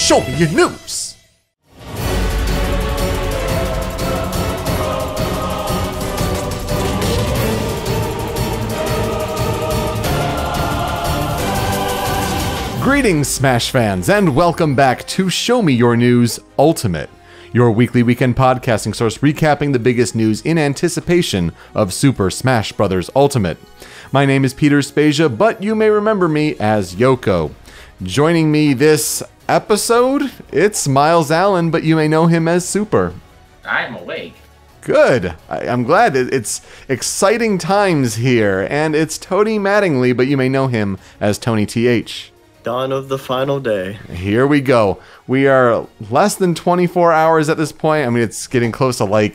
Show me your news! Greetings, Smash fans, and welcome back to Show Me Your News Ultimate, your weekly weekend podcasting source recapping the biggest news in anticipation of Super Smash Bros. Ultimate. My name is Peter Spezia, but you may remember me as Youko. Joining me this episode, it's Miles Allen, but you may know him as Super. I'm awake. Good. I'm glad. It's exciting times here, and it's Tony Mattingly, but you may know him as TonyTH. Dawn of the final day. Here we go. We are less than 24 hours at this point. I mean, it's getting close to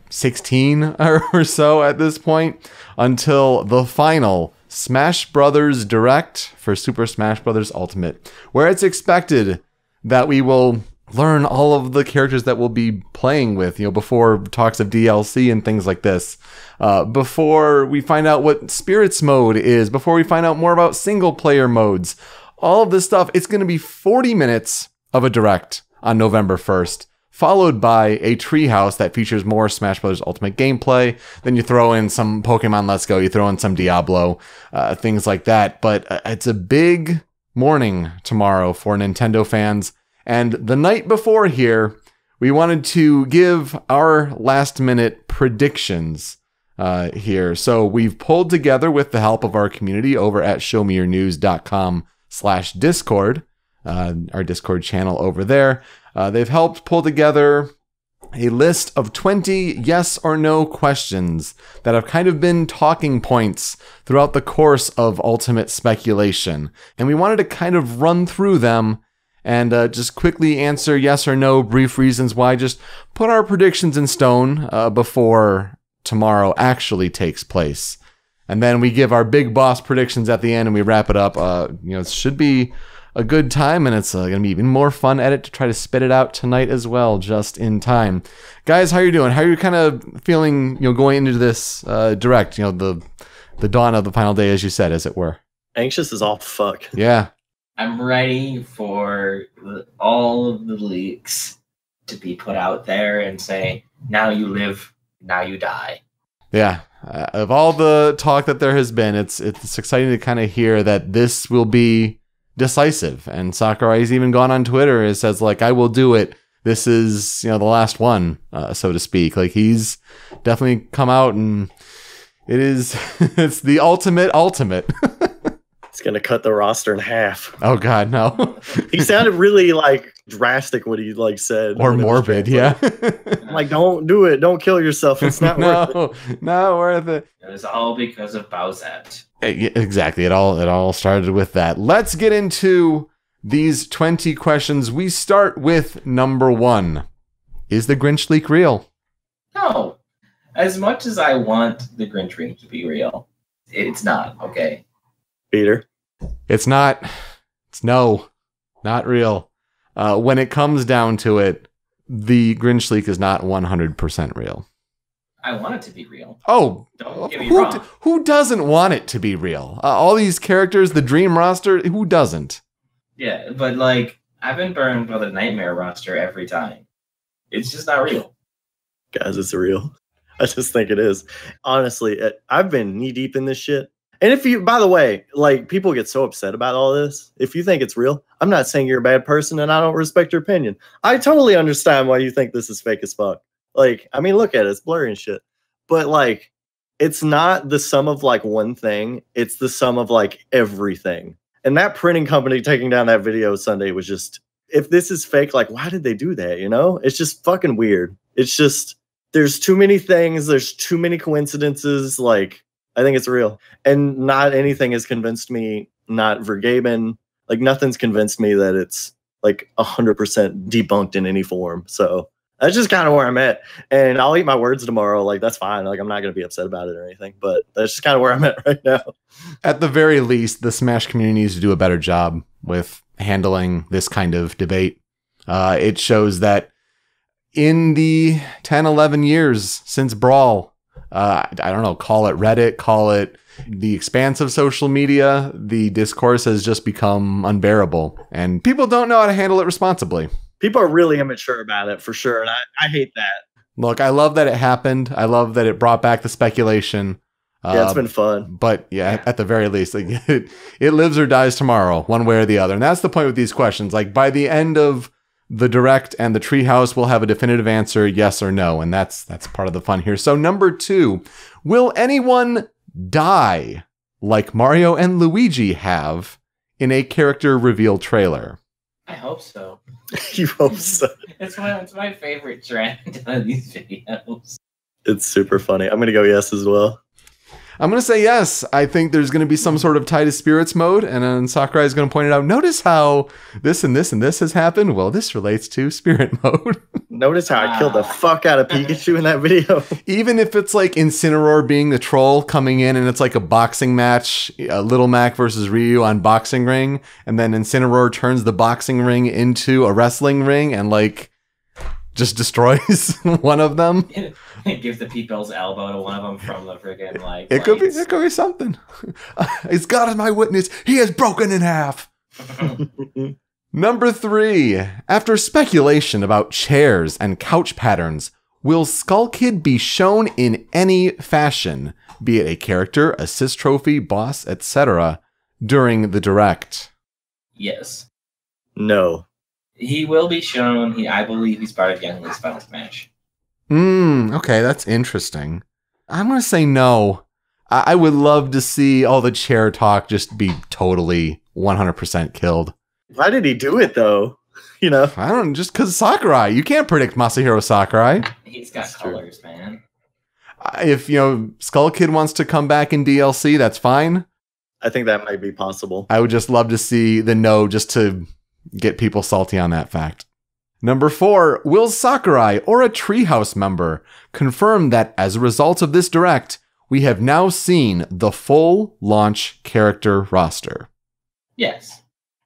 16 or so at this point until the final Smash Brothers Direct for Super Smash Bros. Ultimate, where it's expected that we will learn all of the characters that we'll be playing with, before talks of DLC and things like this, before we find out what Spirits mode is, before we find out more about single player modes, all of this stuff. It's going to be 40 minutes of a Direct on November 1st, followed by a Treehouse that features more Smash Bros. Ultimate gameplay. Then you throw in some Pokemon Let's Go, you throw in some Diablo, things like that. But it's a big morning tomorrow for Nintendo fans. And the night before here, we wanted to give our last minute predictions here. So we've pulled together with the help of our community over at showmeyournews.com/Discord, our Discord channel over there. They've helped pull together a list of 20 yes or no questions that have kind of been talking points throughout the course of Ultimate speculation. And we wanted to kind of run through them and just quickly answer yes or no, brief reasons why, just put our predictions in stone before tomorrow actually takes place. And then we give our big boss predictions at the end and we wrap it up. It should be a good time, and it's going to be even more fun at it to try to spit it out tonight as well, just in time. Guys, how are you doing? How are you kind of feeling, going into this Direct, the dawn of the final day, as you said, as it were? Anxious as all fuck. Yeah. I'm ready for all of the leaks to be put out there and say, now you live, now you die. Yeah. Of all the talk that there has been, it's exciting to kind of hear that this will be decisive. And Sakurai's even gone on Twitter and says, I will do it. This is, the last one, so to speak. He's definitely come out, and it's the ultimate. It's going to cut the roster in half. Oh, God, no. He sounded really, drastic what he, said. Or morbid, yeah. Don't do it. Don't kill yourself. It's not worth it. Not worth it. It was all because of Bowsette. Exactly. It all started with that. Let's get into these 20 questions. We start with number 1. Is the Grinch Leak real? No. As much as I want the Grinch Leak to be real, it's not, okay? Peter? It's not. It's not real. When it comes down to it, the Grinch Leak is not 100% real. I want it to be real. Oh, don't get me wrong. Who doesn't want it to be real? All these characters, the Dream roster, who doesn't? Yeah, but I've been burned by the Nightmare roster every time. It's just not real. Guys, it's real. I just think it is. Honestly, I've been knee deep in this shit. And if you, by the way, people get so upset about all this. If you think it's real, I'm not saying you're a bad person and I don't respect your opinion. I totally understand why you think this is fake as fuck. Look at it. It's blurry and shit. But, it's not the sum of, one thing. It's the sum of, everything. And that printing company taking down that video Sunday was just, if this is fake, why did they do that, It's just fucking weird. It's just, there's too many things. There's too many coincidences. I think it's real. And not anything has convinced me, not Vergaben. Nothing's convinced me that it's, 100% debunked in any form. So that's just kind of where I'm at. And I'll eat my words tomorrow. That's fine. I'm not going to be upset about it or anything. But that's just kind of where I'm at right now. At the very least, the Smash community needs to do a better job with handling this kind of debate. It shows that in the 10, 11 years since Brawl, I don't know, call it Reddit, call it the expanse of social media, the discourse has just become unbearable, and people don't know how to handle it responsibly. People are really immature about it, for sure, and I hate that. Look, I love that it happened. I love that it brought back the speculation. Yeah, it's been fun. But yeah, at the very least, like, it lives or dies tomorrow, one way or the other. And that's the point with these questions. Like, by the end of the Direct and the Treehouse, we'll have a definitive answer, yes or no. And that's part of the fun here. So number 2, will anyone die like Mario and Luigi have in a character reveal trailer? I hope so. You hope so. It's my favorite trend on these videos. It's super funny. I'm going to go yes as well. I'm going to say yes. I think there's going to be some sort of Tied to Spirits mode, and then Sakurai is going to point it out. Notice how this and this and this has happened? Well, this relates to Spirit mode. Notice how I killed the fuck out of Pikachu in that video. Even if it's like Incineroar being the troll coming in and it's like a boxing match, Little Mac versus Ryu on boxing ring, and then Incineroar turns the boxing ring into a wrestling ring and like just destroys one of them. It gives the Peepel's elbow to one of them from the friggin' like. It could be something. As God is my witness, he is broken in half. Number 3, after speculation about chairs and couch patterns, will Skull Kid be shown in any fashion, be it a character, assist trophy, boss, etc., during the Direct? Yes. No. He will be shown. I believe he's part of Young Lee's Final Smash. Okay, that's interesting. I'm going to say no. I would love to see all the chair talk just be totally 100% killed. Why did he do it, though? You know? I don't know, just because Sakurai. You can't predict Masahiro Sakurai. He's got colors, man. If, Skull Kid wants to come back in DLC, that's fine. I think that might be possible. I would just love to see the no just to get people salty on that fact. Number 4, will Sakurai or a Treehouse member confirm that as a result of this Direct, we have now seen the full launch character roster? Yes.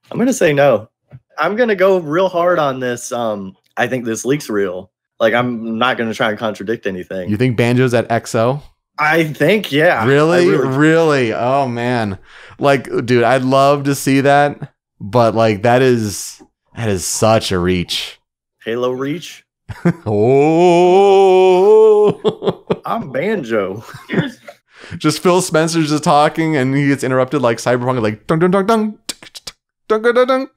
I'm going to say no. I'm going to go real hard on this. I think this leak's real. Like, I'm not going to try and contradict anything. You think Banjo's at XO? I think, yeah. Really? Oh, man. Like, dude, I'd love to see that. But, like, that is such a reach. Halo reach? Oh! I'm Banjo. Just Phil Spencer's just talking, and he gets interrupted like Cyberpunk, like, dun dun dun dun. Dun, dun, dun, dun.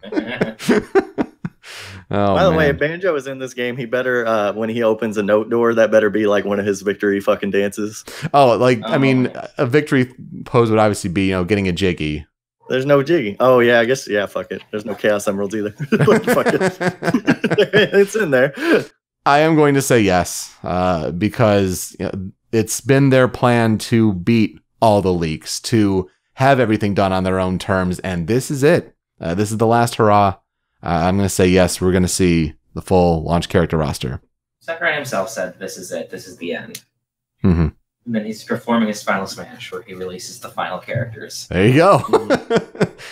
By the way, if Banjo is in this game, he better, when he opens a note door, that better be like one of his victory fucking dances. I mean, a victory pose would obviously be, getting a jiggy. There's no jiggy. Oh, yeah, I guess, yeah, fuck it. There's no Chaos Emeralds either. Fuck it. It's in there. I am going to say yes, because it's been their plan to beat all the leaks, to have everything done on their own terms, and this is it. This is the last hurrah. I'm going to say yes, we're going to see the full launch character roster. Sakurai himself said this is it. This is the end. Mm-hmm. And then he's performing his final smash where he releases the final characters. There you go.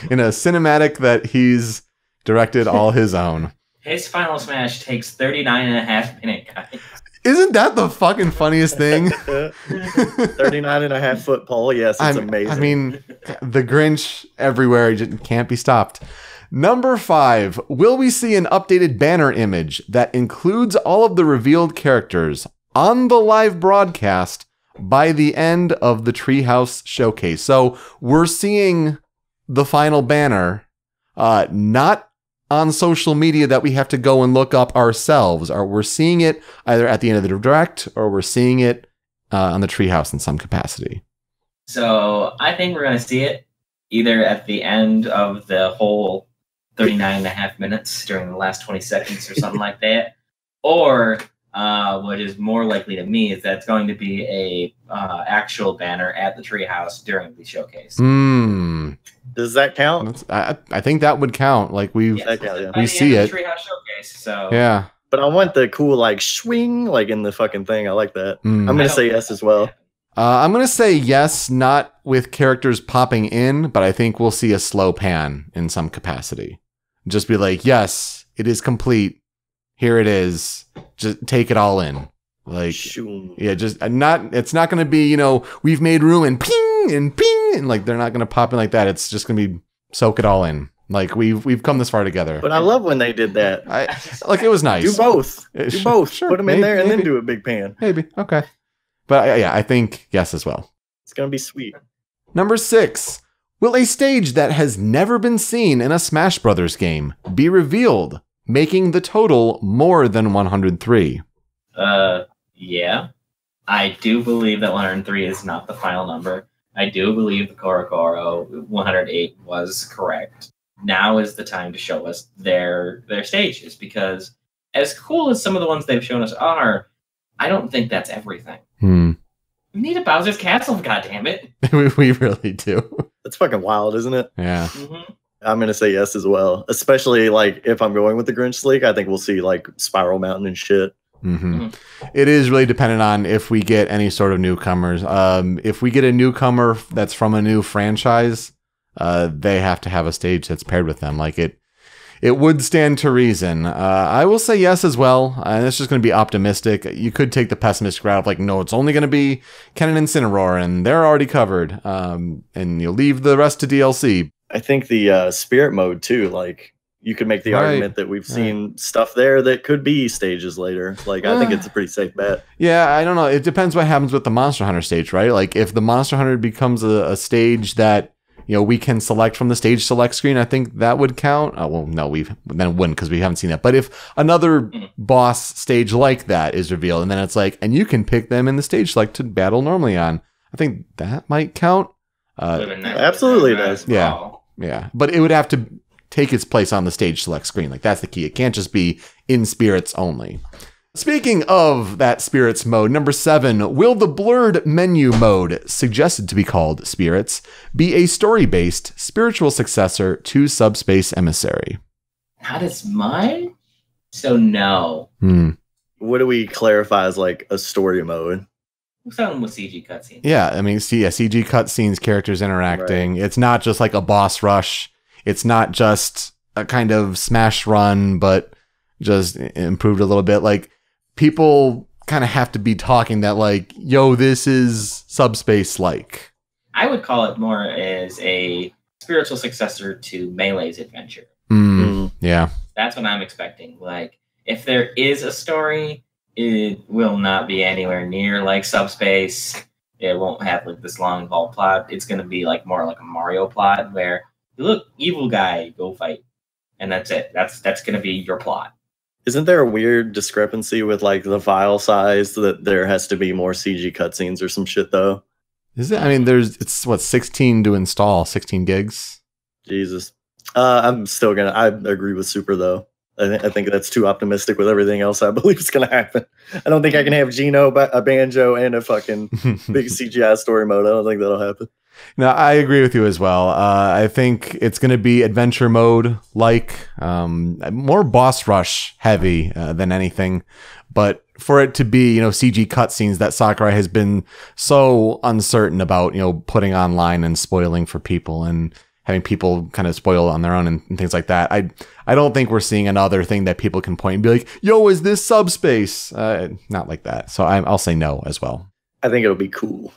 In a cinematic that he's directed all his own. His final smash takes 39.5 minutes, guys. Isn't that the fucking funniest thing? 39.5 foot pole. Yes, it's amazing. I mean, the Grinch everywhere, he just can't be stopped. Number 5, will we see an updated banner image that includes all of the revealed characters on the live broadcast by the end of the Treehouse showcase? So we're seeing the final banner, not on social media that we have to go and look up ourselves, or we're seeing it either at the end of the Direct or we're seeing it on the Treehouse in some capacity. So I think we're going to see it either at the end of the whole 39.5 minutes during the last 20 seconds or something like that, or what is more likely to me is that it's going to be a actual banner at the Treehouse during the showcase. Does that count? I think that would count. Like we see it. Treehouse showcase. So yeah. But I want the cool like swing like in the fucking thing. I like that. I'm gonna say yes as well. I'm gonna say yes, not with characters popping in, but I think we'll see a slow pan in some capacity. Just be like, yes, it is complete. Here it is. Just take it all in. Like, yeah, just not. It's not going to be, we've made room and ping ping and ping, and like they're not going to pop in like that. It's just going to be soak it all in. Like we've come this far together. But I love when they did that. It was nice. Do both. Do both. Sure, Put them in there and then do a big pan. Maybe. Okay. But yeah, I think yes as well. It's going to be sweet. Number 6. Will a stage that has never been seen in a Smash Brothers game be revealed, making the total more than 103? Yeah. I do believe that 103 is not the final number. I do believe the Korokoro 108 was correct. Now is the time to show us their stages, because as cool as some of the ones they've shown us are, I don't think that's everything. We need a Bowser's Castle, goddammit. We really do. That's fucking wild, isn't it? Yeah. I'm going to say yes as well. Especially like if I'm going with the Grinch Leak, I think we'll see like Spiral Mountain and shit. It is really dependent on if we get any sort of newcomers. If we get a newcomer that's from a new franchise, they have to have a stage that's paired with them. Like it would stand to reason. I will say yes as well. And it's just going to be optimistic. You could take the pessimistic route of like, no, it's only going to be Ken and Incineroar, and they're already covered. And you'll leave the rest to DLC. I think the spirit mode too, like you could make the argument that we've seen stuff there that could be stages later. Like, I think it's a pretty safe bet. Yeah, I don't know. It depends what happens with the Monster Hunter stage, right? Like, if the Monster Hunter becomes a stage that, you know, we can select from the stage select screen, I think that would count. Oh, well, no, then it wouldn't because we haven't seen that. But if another boss stage like that is revealed, and then it's like, and you can pick them in the stage select to battle normally on, I think that might count. Absolutely it does. Yeah. But it would have to take its place on the stage select screen. Like, that's the key. It can't just be in spirits only. Speaking of that spirits mode, number 7, will the blurred menu mode, suggested to be called spirits, be a story-based spiritual successor to Subspace Emissary? That is mine? So no. What do we clarify as like a story mode? Something with CG cutscenes. Yeah, I mean, CG cutscenes, characters interacting. Right. It's not just like a boss rush. It's not just a kind of smash run, but just improved a little bit. Like, people kind of have to be talking that like, yo, this is Subspace-like. I would call it more as a spiritual successor to Melee's adventure. Yeah. That's what I'm expecting. Like, if there is a story, it will not be anywhere near like Subspace. It won't have like this long haul plot. It's going to be like more like a Mario plot where, look, evil guy, go fight. And that's it. That's going to be your plot. Isn't there a weird discrepancy with like the file size that there has to be more CG cutscenes or some shit though? Is it? I mean, it's 16 to install, 16 gigs. Jesus. I'm still I agree with Super though. I think that's too optimistic with everything else I believe is going to happen. I don't think I can have Geno, a Banjo, and a fucking big CGI story mode. I don't think that'll happen. No, I agree with you as well. I think it's going to be adventure mode, like more boss rush heavy than anything. But for it to be, CG cutscenes that Sakurai has been so uncertain about, putting online and spoiling for people and having people kind of spoil on their own and things like that. I don't think we're seeing another thing that people can point and be like, yo, is this Subspace? Not like that. So I'll say no as well. I think it'll be cool.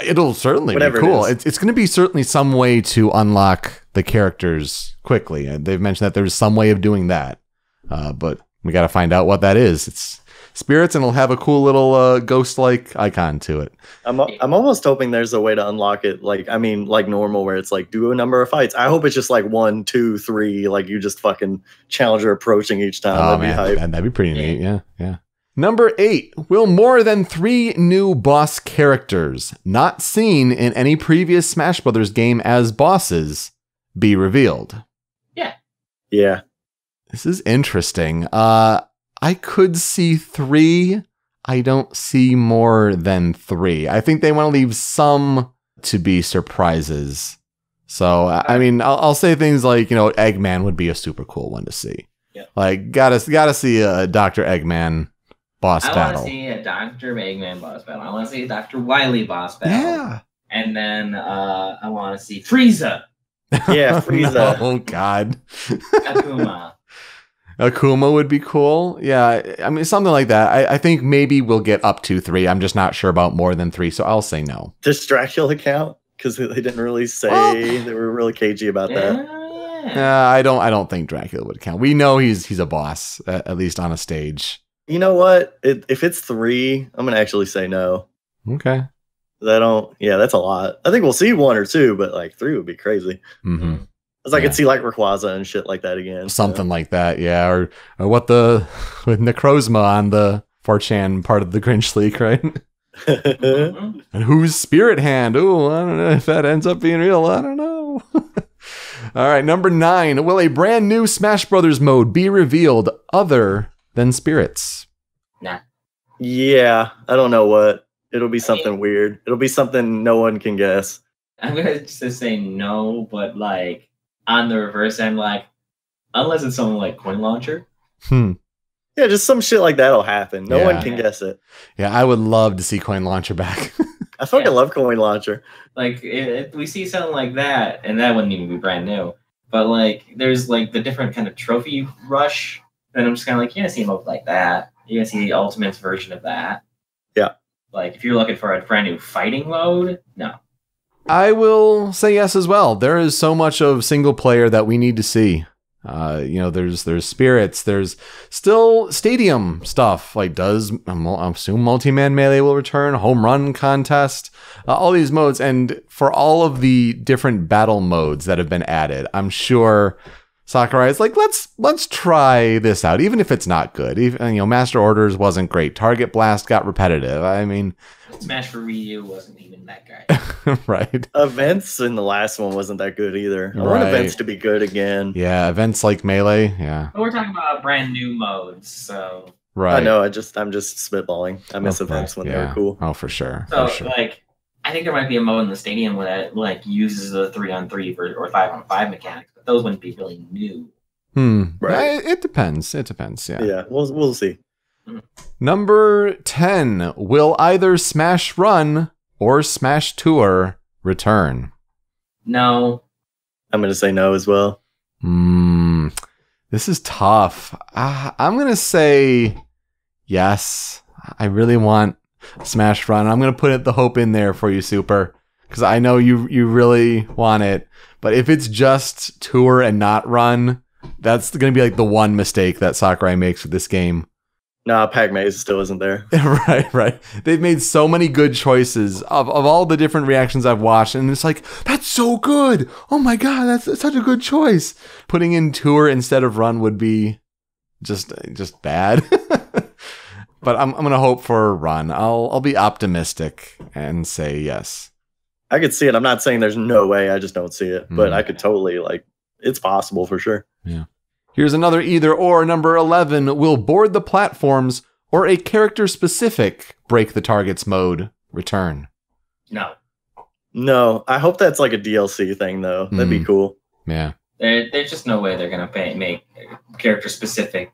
It'll certainly be cool. It's going to be certainly some way to unlock the characters quickly. They've mentioned that there's some way of doing that. But we got to find out what that is. It's spirits, and it'll have a cool little ghost-like icon to it. I'm almost hoping there's a way to unlock it, like normal, where it's like do a number of fights. I hope it's just like 1, 2, 3, like you just fucking challenger approaching each time. Oh, that'd be pretty neat. Yeah. Number 8, will more than 3 new boss characters not seen in any previous Smash Brothers game as bosses be revealed? Yeah. This is interesting. I could see 3. I don't see more than 3. I think they want to leave some to be surprises. So, I mean, I'll say things like, Eggman would be a super cool one to see. Yeah. Like, gotta see a Dr. Eggman boss battle. I want to see a Dr. Eggman boss battle. I want to see a Dr. Wily boss battle. Yeah. And then I want to see Frieza. Yeah, Frieza. Oh, God. Akuma. Would be cool. Yeah, I mean, something like that. I think maybe we'll get up to 3. I'm just not sure about more than 3, so I'll say no. Does Dracula count? because they didn't really say. They were really cagey about that. I don't think Dracula would count. We know he's a boss, at least on a stage. You know what? If it's 3, I'm gonna actually say no. Okay. Yeah, that's a lot. I think we'll see 1 or 2, but like 3 would be crazy. Mm-hmm. Because I could see like Rayquaza and shit like that again. Something like that, yeah. Or what with Necrozma on the 4chan part of the Grinch Leak, right? And who's Spirit Hand? Ooh, I don't know if that ends up being real. I don't know. All right, number 9. Will a brand new Smash Brothers mode be revealed other than spirits? Nah. Yeah, I don't know what. It'll be something weird. It'll be something no one can guess. I'm gonna just say no, but like on the reverse end, like unless it's something like Coin Launcher. Yeah, just some shit like that'll happen. No one can guess it. Yeah, I would love to see Coin Launcher back. I fucking love Coin Launcher. Like if we see something like that, and that wouldn't even be brand new. But like there's like the different kind of trophy rush. Then I'm just kind of like, you're gonna see a mode like that. You're gonna see the Ultimate's version of that. Yeah. Like if you're looking for a brand new fighting mode, no. I will say yes as well. There is so much of single player that we need to see. There's spirits. There's still stadium stuff. Like, I assume multi-man melee will return, home run contest, all these modes, and for all of the different battle modes that have been added, I'm sure Sakurai is like, let's try this out, even if it's not good. Even Master Orders wasn't great. Target Blast got repetitive. I mean, Smash for Wii U wasn't even that great. Right. Events in the last one wasn't that good either. I want events to be good again. Yeah, events like Melee. Yeah. But we're talking about brand new modes, so. Right. I know. I'm just spitballing. I miss events when they were cool. Oh, for sure. So for sure. like, I think there might be a mode in the stadium that like uses the 3-on-3 or 5-on-5 mechanics, but those wouldn't be really new. Right. It depends. It depends. Yeah. Yeah. We'll see. Number 10. Will either Smash Run or Smash Tour return? No. I'm gonna say no as well. This is tough. I'm gonna say yes. I really want Smash Run. I'm gonna put the hope in there for you, Super, because I know you really want it. But if it's just Tour and not Run, that's gonna be like the one mistake that Sakurai makes with this game. Nah, Pac-Maze still isn't there. Right. They've made so many good choices of all the different reactions I've watched, and it's like, that's so good. Oh my god, that's such a good choice. Putting in Tour instead of Run would be just bad. But I'm gonna hope for Run. I'll be optimistic and say yes. I could see it. I'm not saying there's no way. I just don't see it. But I could totally it's possible for sure. Yeah. Here's another either or. Number 11. Will board the platforms or a character specific break the targets mode return? No. I hope that's like a DLC thing though. That'd be cool. Yeah. There's just no way they're gonna make character specific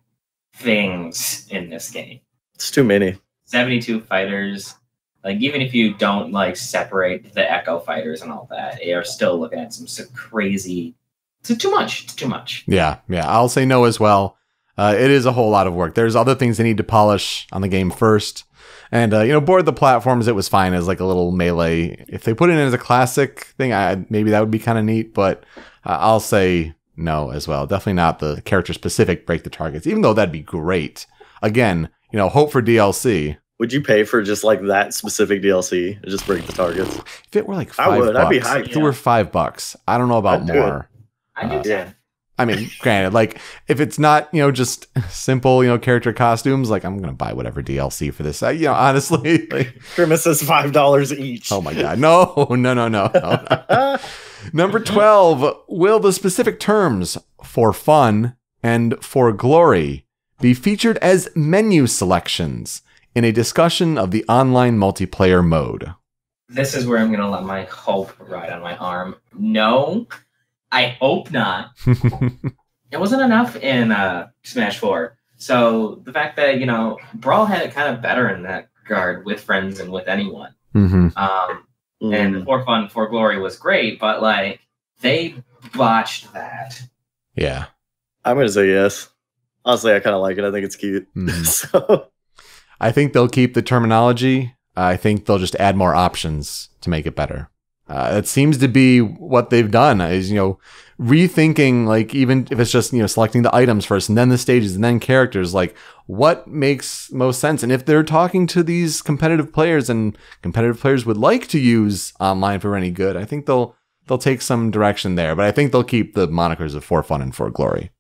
things in this game. It's too many. 72 fighters. Like even if you don't separate the Echo fighters and all that, they are still looking at some crazy. It's too much. It's too much. Yeah. I'll say no as well. It is a whole lot of work. There's other things they need to polish on the game first. And, board the platforms, it was fine as like a little melee. If they put it in as a classic thing, maybe that would be kind of neat. But I'll say no as well. Definitely not the character specific break the targets, even though that'd be great. Again, hope for DLC. Would you pay for just that specific DLC to just break the targets? If it were like $5, I would. I'd be hyped. If it were $5, I don't know about more. I do 10. I mean, granted, if it's not, just simple, character costumes, I'm going to buy whatever DLC for this. Honestly. Grimace says $5 each. Oh my God. No. Number 12. Will the specific terms for fun and for glory be featured as menu selections in a discussion of the online multiplayer mode? This is where I'm going to let my hope ride on my arm. No. I hope not. It wasn't enough in Smash 4. So the fact that, Brawl had it kind of better in that regard with friends and with anyone. And For Fun, For Glory was great, but they botched that. Yeah. I'm going to say yes. Honestly, I kind of like it. I think it's cute. So I think they'll keep the terminology. I think they'll just add more options to make it better. It seems to be what they've done is, rethinking, like, even if it's just, selecting the items first and then the stages and then characters, like what makes most sense. And if they're talking to these competitive players and competitive players would like to use online for any good, I think they'll take some direction there, but I think they'll keep the monikers of For Fun and For Glory.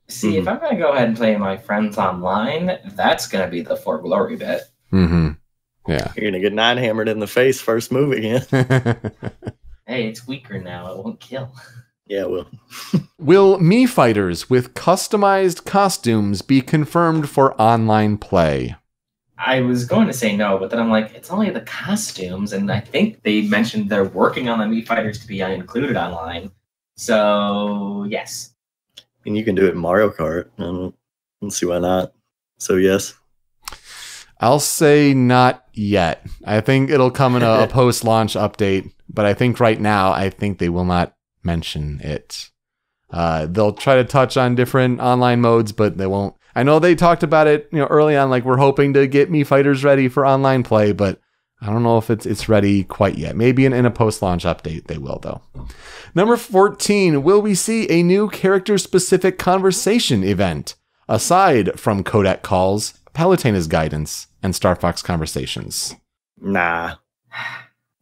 See, if I'm going to go ahead and play my friends online, that's going to be the For Glory bit. Mm-hmm. Yeah. You're going to get 9-hammered in the face first move again. Hey, it's weaker now. It won't kill. Yeah, it will. Will Mii fighters with customized costumes be confirmed for online play? I was going to say no, but then I'm like, it's only the costumes, and I think they mentioned they're working on the Mii fighters to be included online. So, yes. And you can do it in Mario Kart. I don't see why not. So, yes. I'll say not yet. I think it'll come in a post-launch update, but I think right now, I think they will not mention it. They'll try to touch on different online modes, but they won't. I know they talked about it, early on, like we're hoping to get Mii fighters ready for online play, but I don't know if it's ready quite yet. Maybe in a post-launch update they will, though. Number 14, will we see a new character-specific conversation event aside from Codec Calls, Palutena's Guidance, and Star Fox Conversations? Nah.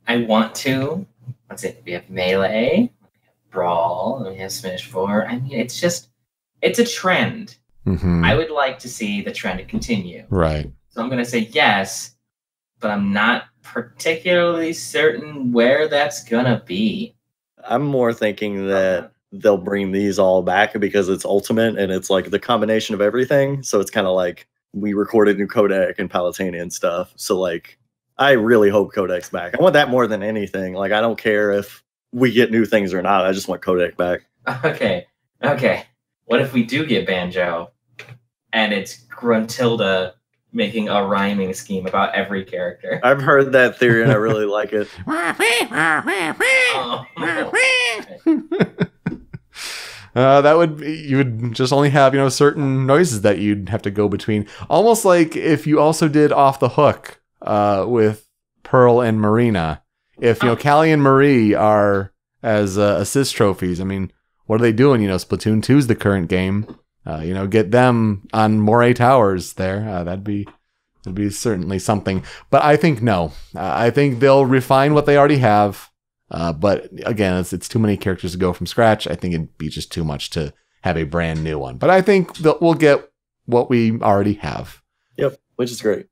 I want to. Let's see. We have Melee, we have Brawl, and we have Smash 4. I mean, it's a trend. Mm-hmm. I would like to see the trend continue. Right. So I'm going to say yes, but I'm not particularly certain where that's going to be. I'm more thinking that they'll bring these all back because it's Ultimate and it's like the combination of everything. So it's kind of like we recorded new Codec and Palutena and stuff. So like, I really hope Codec's back. I want that more than anything. Like, I don't care if we get new things or not. I just want Codec back. Okay. What if we do get Banjo and it's Gruntilda making a rhyming scheme about every character? I've heard that theory and I really like it. That would be, you would just only have, certain noises that you'd have to go between. Almost like if you also did Off the Hook with Pearl and Marina. If, Callie and Marie are as assist trophies, I mean, what are they doing? Splatoon 2 is the current game. Get them on Moray Towers there. That'd be certainly something. But I think no. I think they'll refine what they already have. But again, it's too many characters to go from scratch. I think it'd be just too much to have a brand new one. But I think we'll get what we already have. Yep, which is great.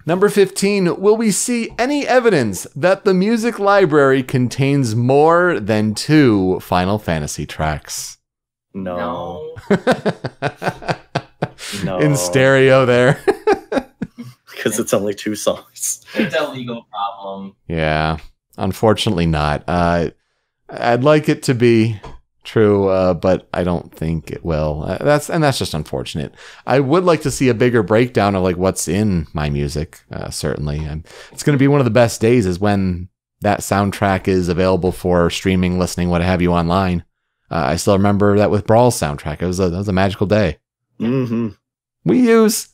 Number 15, will we see any evidence that the music library contains more than 2 Final Fantasy tracks? No. No. In stereo there. Because it's only 2 songs. It's a legal problem. Yeah, unfortunately not. I'd like it to be true, but I don't think it will. That's just unfortunate. I would like to see a bigger breakdown of like what's in my music. Certainly, and it's going to be one of the best days is when that soundtrack is available for streaming, listening, what have you online. I still remember that with Brawl's soundtrack. That was a magical day. Mm-hmm. We use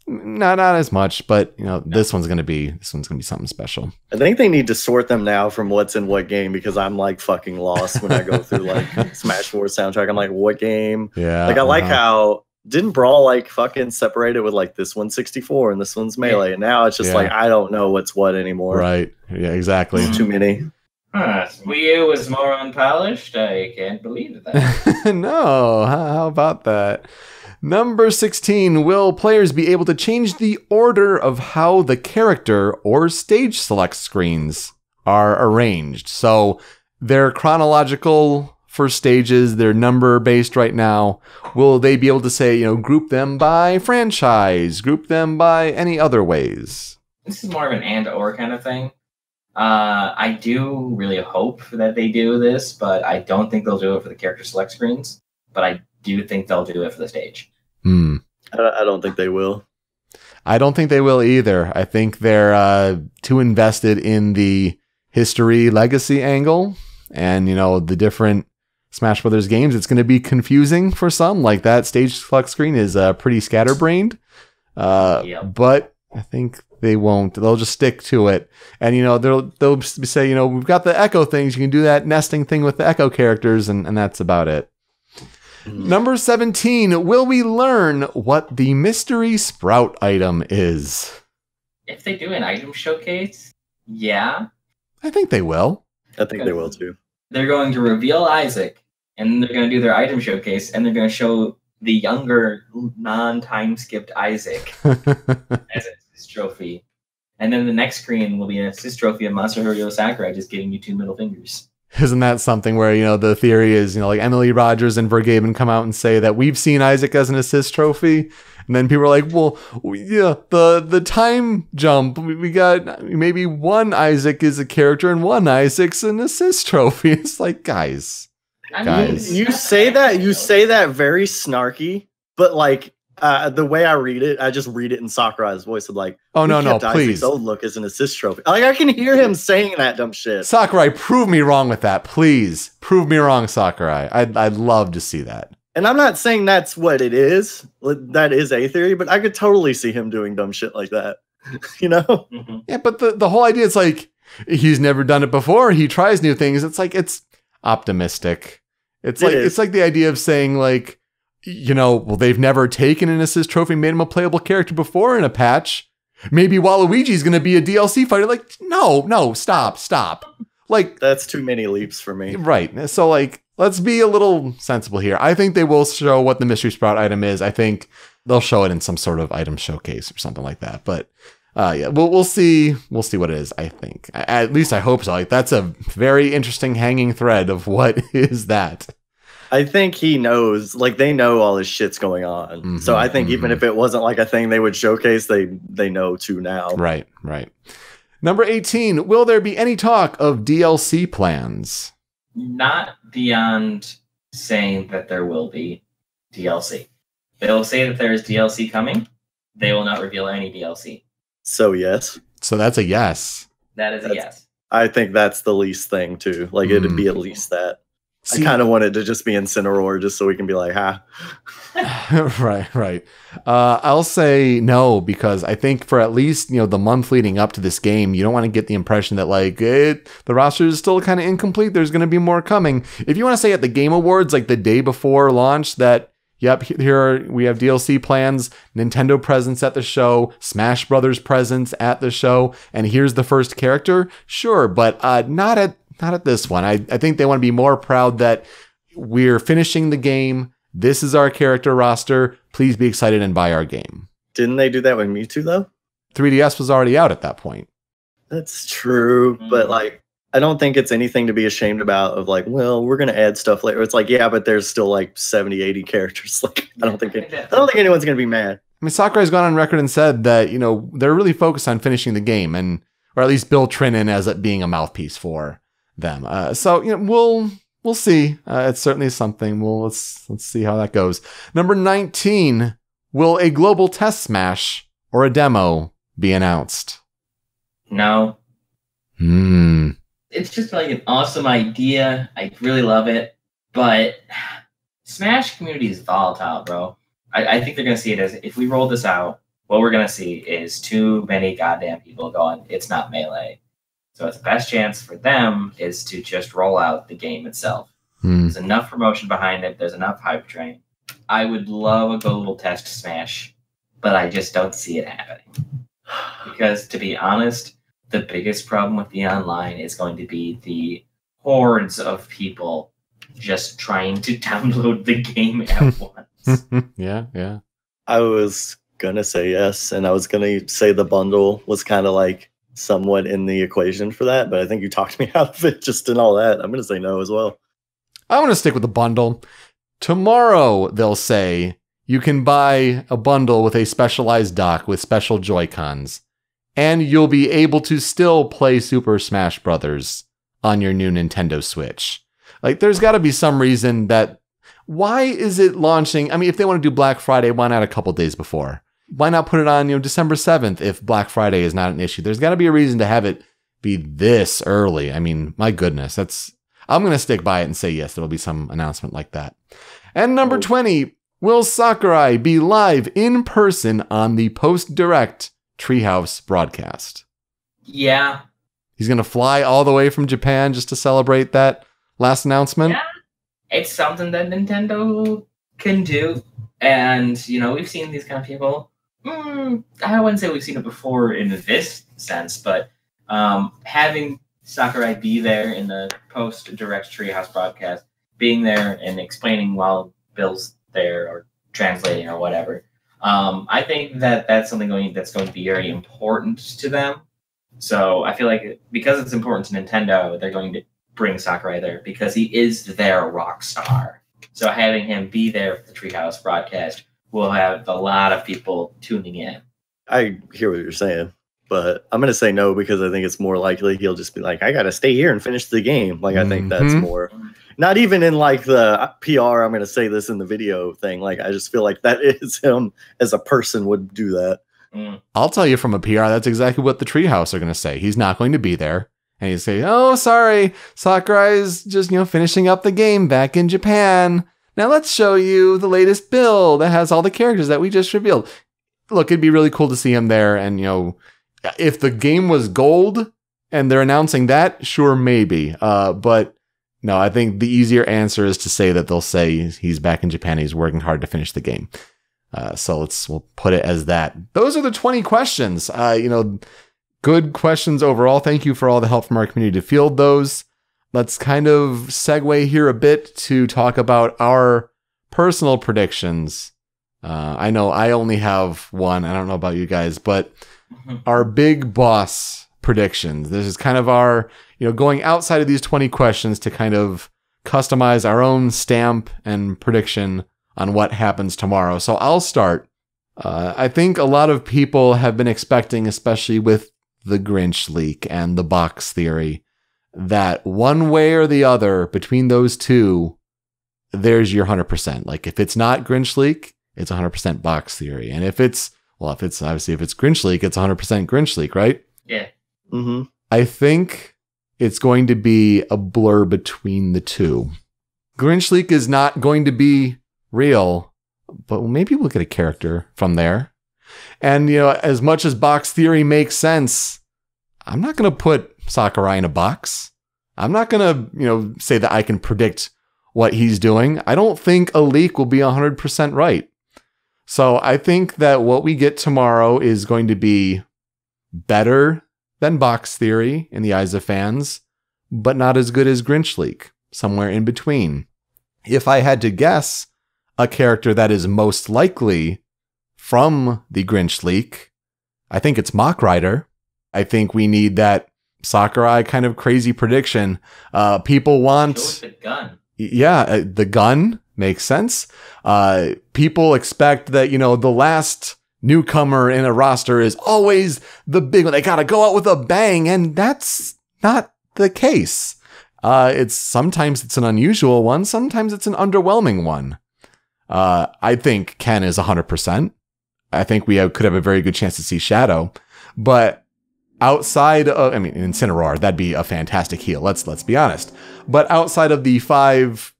not as much, but this one's gonna be something special. I think they need to sort them now from what's in what game because I'm like fucking lost when I go through like Smash 4 soundtrack. I'm like, what game? Yeah. Like I like how didn't Brawl like fucking separate it with like this one's 64 and this one's Melee, and now it's just like I don't know what's what anymore. Right. Yeah. Exactly. It's too many. Wii U was more unpolished. I can't believe that. No. How about that? Number 16, will players be able to change the order of how the character or stage select screens are arranged? So they're chronological for stages, they're number based right now. Will they be able to say, group them by franchise, group them by any other ways? This is more of an and or kind of thing. I do really hope that they do this, but I don't think they'll do it for the character select screens. But I do think they'll do it for the stage. I don't think they will. I don't think they will either. I think they're too invested in the history legacy angle and, the different Smash Brothers games. It's going to be confusing for some. Like that stage select screen is pretty scatterbrained. But I think They won't. They'll just stick to it. And, they'll say, we've got the Echo things. You can do that nesting thing with the Echo characters, and that's about it. Number 17, will we learn what the mystery sprout item is? If they do an item showcase, yeah. I think they will. I think they will too. They're going to reveal Isaac, and they're going to do their item showcase, and they're going to show the younger, non-time skipped Isaac as an assist trophy. And then the next screen will be an assist trophy of Masahiro Sakurai just giving you 2 middle fingers. Isn't that something where, the theory is, like Emily Rogers and Vergaben come out and say that we've seen Isaac as an assist trophy. And then people are like, well, yeah, the time jump, we got maybe one Isaac is a character and one Isaac's an assist trophy. It's like, guys. You say that very snarky, but like, the way I read it, I just read it in Sakurai's voice of like, oh no, please. Isaac's old look as an assist trophy. Like I can hear him saying that dumb shit. Sakurai, prove me wrong with that, please. Prove me wrong, Sakurai. I'd love to see that. And I'm not saying that's what it is. That is a theory, but I could totally see him doing dumb shit like that. Mm-hmm. Yeah, but the whole idea is like he's never done it before. He tries new things. It's like it's optimistic. It's like the idea of saying like, well, they've never taken an assist trophy, made him a playable character before in a patch. Maybe Waluigi's going to be a DLC fighter. Like, no, stop. Like, that's too many leaps for me. Right. So, like, let's be a little sensible here. I think they will show what the mystery sprout item is. I think they'll show it in some sort of item showcase or something like that. But, yeah, we'll see. We'll see what it is, I think. At least I hope so. Like, that's a very interesting hanging thread of what is that. I think he knows, like they know all this shit's going on. Mm-hmm, so I think even if it wasn't like a thing they would showcase, they know too now. Right. Number 18, will there be any talk of DLC plans? Not beyond saying that there will be DLC. They'll say that there is DLC coming. They will not reveal any DLC. So yes. So that's a yes. That is a yes. I think that's the least thing too. Like it'd be at least that. I kind of want it to just be Incineroar just so we can be like, ha. Right. I'll say no, because I think for at least, the month leading up to this game, you don't want to get the impression that like the roster is still kind of incomplete. There's going to be more coming. If you want to say at the Game Awards, like the day before launch that, yep, we have DLC plans, Nintendo presence at the show, Smash Brothers presence at the show, and here's the first character. Sure, but not at this one. I think they want to be more proud that we're finishing the game. This is our character roster. Please be excited and buy our game. Didn't they do that with Mewtwo though? 3DS was already out at that point. That's true, but like I don't think it's anything to be ashamed about of like, well, we're going to add stuff later. It's like, yeah, but there's still like 70, 80 characters. Like I don't think anyone's going to be mad. I mean, Sakurai's gone on record and said that, they're really focused on finishing the game or at least Bill Trinan as it being a mouthpiece for them. So we'll see. It's certainly something. Let's see how that goes. Number 19, will a global test smash or a demo be announced? No. It's just like an awesome idea. I really love it, but Smash community is volatile, bro. I think they're gonna see it as if we roll this out, what we're gonna see is too many goddamn people going, it's not Melee. So it's the best chance for them is to just roll out the game itself. There's enough promotion behind it. There's enough hype train. I would love a global test smash, but I just don't see it happening. Because to be honest, the biggest problem with the online is going to be the hordes of people just trying to download the game at once. Yeah. I was gonna say yes, and I was gonna say the bundle was kind of like somewhat in the equation for that, but I think you talked me out of it just in all that. I'm going to say no as well. I want to stick with the bundle. Tomorrow, they'll say, you can buy a bundle with a specialized dock with special Joy-Cons, and you'll be able to still play Super Smash Brothers on your new Nintendo Switch. Like, there's got to be some reason that... Why is it launching? I mean, if they want to do Black Friday, why not a couple days before? Why not put it on, December 7th if Black Friday is not an issue? There's got to be a reason to have it be this early. I mean, my goodness, I'm going to stick by it and say yes, there'll be some announcement like that. And number 20, will Sakurai be live in person on the post-direct Treehouse broadcast. Yeah. He's going to fly all the way from Japan just to celebrate that last announcement. Yeah. It's something that Nintendo can do. And, we've seen these kind of people. I wouldn't say we've seen it before in this sense, but having Sakurai be there in the post-direct Treehouse broadcast, being there and explaining while Bill's there or translating or whatever, I think that's something that's going to be very important to them. So I feel like because it's important to Nintendo, they're going to bring Sakurai there because he is their rock star. So having him be there for the Treehouse broadcast will have a lot of people tuning in. I hear what you're saying, but I'm going to say no because I think it's more likely he'll just be like, I got to stay here and finish the game. Like, I think that's more, not even in like the PR, I'm going to say this in the video thing. Like, I just feel like that is him as a person would do that. I'll tell you from a PR, that's exactly what the Treehouse are going to say. He's not going to be there. And he'd say, oh, sorry, Sakurai's just, finishing up the game back in Japan. Now let's show you the latest build that has all the characters that we just revealed. Look, it'd be really cool to see him there. And, if the game was gold and they're announcing that, sure, maybe. But no, I think the easier answer is to say that they'll say he's back in Japan. He's working hard to finish the game. So we'll put it as that. Those are the 20 questions. Good questions overall. Thank you for all the help from our community to field those. Let's kind of segue here a bit to talk about our personal predictions. I know I only have one. I don't know about you guys, but our big boss predictions. This is kind of our, going outside of these 20 questions to kind of customize our own stamp and prediction on what happens tomorrow. So I'll start. I think a lot of people have been expecting, especially with the Grinch leak and the box theory, that one way or the other between those two, there's your 100%. Like if it's not Grinch leak, it's 100% box theory. And if it's Grinch leak, it's 100% Grinch leak, right? Yeah. Mm-hmm. I think it's going to be a blur between the two. Grinch leak is not going to be real, but maybe we'll get a character from there. And, as much as box theory makes sense, I'm not going to put Sakurai in a box. I'm not going to, say that I can predict what he's doing. I don't think a leak will be 100% right. So I think that what we get tomorrow is going to be better than box theory in the eyes of fans, but not as good as Grinch leak, somewhere in between. If I had to guess a character that is most likely from the Grinch leak, I think it's Mach Rider. I think we need that Sakurai kind of crazy prediction. People want the gun. Yeah, the gun makes sense. People expect that, the last newcomer in a roster is always the big one. They got to go out with a bang, and that's not the case. Sometimes it's an unusual one. Sometimes it's an underwhelming one. I think Ken is 100%. I think we could have a very good chance to see Shadow, but outside of, Incineroar, that'd be a fantastic heal. Let's be honest. But outside of the 5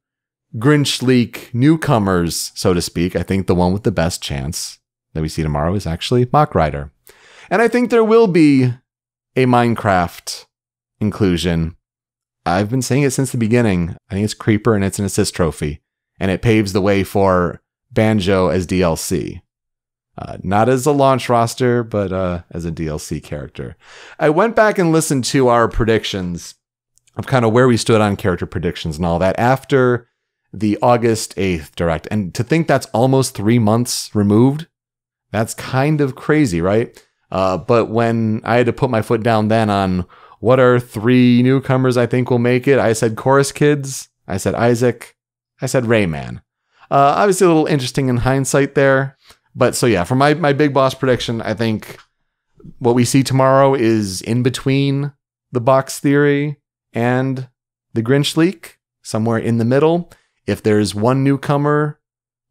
Grinch leak newcomers, so to speak, I think the one with the best chance that we see tomorrow is actually Mach Rider. And I think there will be a Minecraft inclusion. I've been saying it since the beginning. I think it's Creeper and it's an assist trophy. And it paves the way for Banjo as DLC. Not as a launch roster, but as a DLC character. I went back and listened to our predictions of kind of where we stood on character predictions and all that after the August 8th Direct. And to think that's almost 3 months removed, that's kind of crazy, right? But when I had to put my foot down then on what are 3 newcomers I think will make it, I said Chorus Kids, I said Isaac, I said Rayman. Obviously a little interesting in hindsight there. But so yeah, for my big boss prediction, I think what we see tomorrow is in between the box theory and the Grinch leak, somewhere in the middle. If there's one newcomer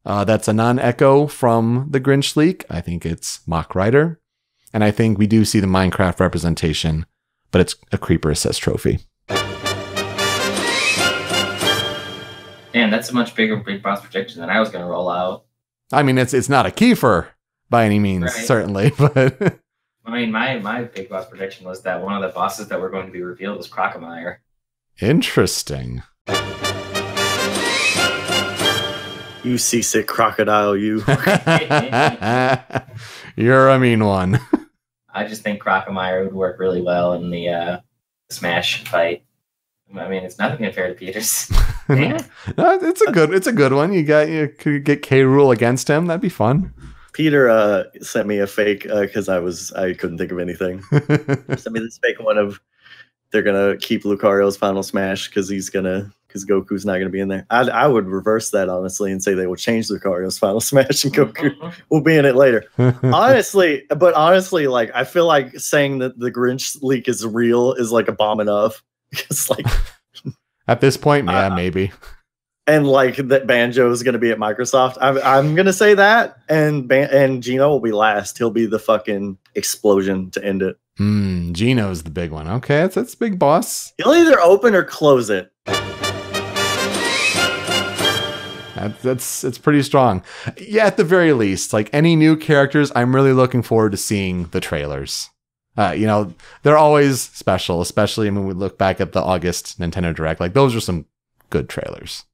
that's a non-echo from the Grinch leak, I think it's Mach Rider. And I think we do see the Minecraft representation, but it's a Creeper assist trophy. Man, that's a much bigger big boss prediction than I was going to roll out. I mean, it's not a Kiefer by any means, right. Certainly, but I mean, my big boss prediction was that one of the bosses that were going to be revealed was Crocomire. Interesting. You seasick crocodile, you. You're a mean one. I just think Crocomire would work really well in the Smash fight. I mean, it's nothing unfair to Peters. No, it's a good one. You could get K. Rool against him. That'd be fun. Peter sent me a fake because I couldn't think of anything. Sent me this fake one of they're gonna keep Lucario's Final Smash because Goku's not gonna be in there. I would reverse that honestly and say they will change Lucario's Final Smash and Goku will be in it later. honestly, like I feel like saying that the Grinch leak is real is like a bomb enough. Because like at this point, yeah, maybe. And like that Banjo is going to be at Microsoft. I'm going to say that, and Gino will be last. He'll be the fucking explosion to end it. Gino's the big one. Okay, that's big boss. He'll either open or close it. It's pretty strong. Yeah, at the very least, like any new characters, I'm really looking forward to seeing the trailers. They're always special, especially when we look back at the August Nintendo Direct. Like those are some good trailers.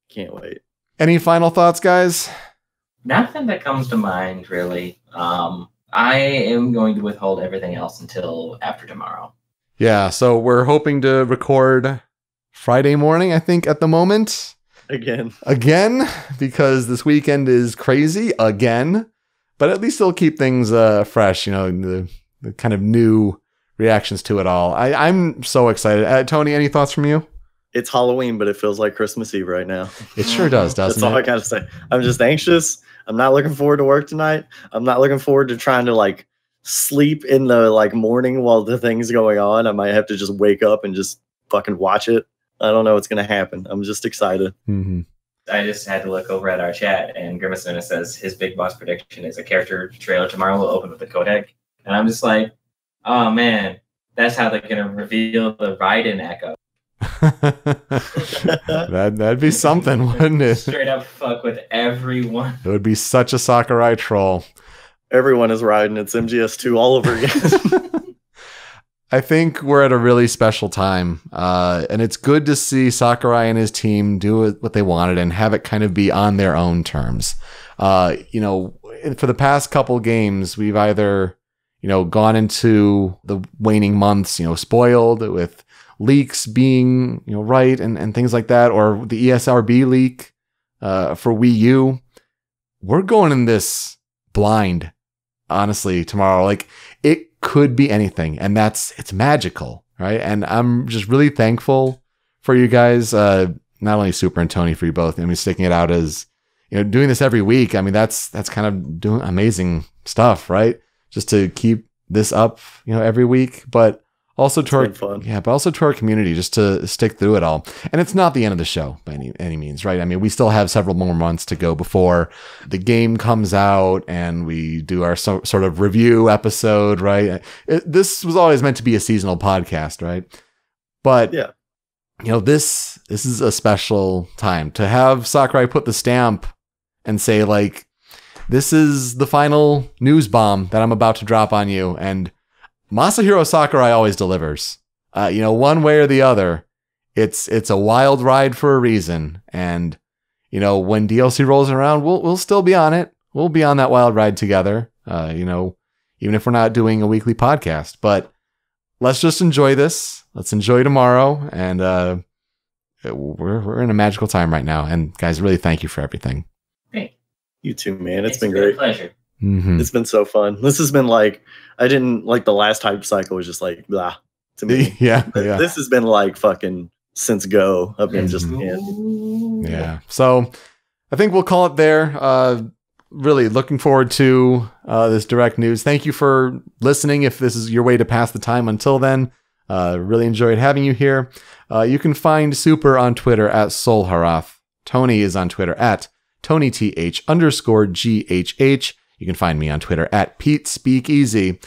Can't wait. Any final thoughts, guys? Nothing that comes to mind, really. I am going to withhold everything else until after tomorrow. Yeah, so we're hoping to record Friday morning, I think, at the moment. Again, because this weekend is crazy again. But at least it'll keep things fresh, the kind of new reactions to it all. I'm so excited. Tony, any thoughts from you? It's Halloween, but it feels like Christmas Eve right now. It sure does, doesn't That's all it? I gotta say. I'm just anxious. I'm not looking forward to work tonight. I'm not looking forward to trying to like sleep in the like morning while the thing's going on. I might have to just wake up and just fucking watch it. I don't know what's gonna happen. I'm just excited. Mm-hmm. I just had to look over at our chat, and Grimacina says his big boss prediction is a character trailer tomorrow will open with the codec. And I'm just like, oh man, that's how they're gonna reveal the Raiden echo. That'd be something, wouldn't it? Straight up fuck with everyone. It would be such a Sakurai troll. Everyone is riding. It's MGS2 all over again. I think we're at a really special time, and it's good to see Sakurai and his team do what they wanted and have it kind of be on their own terms. For the past couple games, we've either gone into the waning months, spoiled with leaks being, right and things like that, or the ESRB leak for Wii U. We're going in this blind, honestly, tomorrow. Like, it could be anything, and it's magical, right? And I'm just really thankful for you guys, not only Super and Tony, for you both. I mean, sticking it out as, doing this every week. I mean, that's kind of doing amazing stuff, right? Just to keep this up, every week, but also to our community, just to stick through it all. And it's not the end of the show by any means, right? I mean, we still have several more months to go before the game comes out and we do our sort of review episode, right? This was always meant to be a seasonal podcast, right? But yeah, this is a special time to have Sakurai put the stamp and say, like, this is the final news bomb that I'm about to drop on you. And Masahiro Sakurai always delivers. One way or the other, it's a wild ride for a reason. And, when DLC rolls around, we'll still be on it. We'll be on that wild ride together, even if we're not doing a weekly podcast. But let's just enjoy this. Let's enjoy tomorrow. And we're in a magical time right now. And guys, really thank you for everything. You too, man. It's been great. A pleasure. Mm-hmm. It's been so fun. This has been like, I didn't like the last hype cycle was just like blah to me. Yeah. This has been like fucking since go. I've been just yeah. So I think we'll call it there. Really looking forward to this direct news. Thank you for listening. If this is your way to pass the time until then, really enjoyed having you here. You can find Super on Twitter at Solharath. Tony is on Twitter at TonyTH_GHH. You can find me on Twitter at PeteSpeakEasy.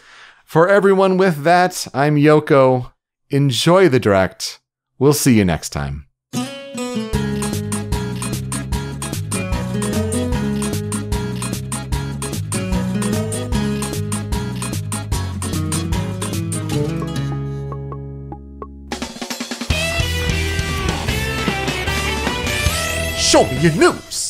For everyone with that, I'm Youko. Enjoy the direct. We'll see you next time. Show me your news.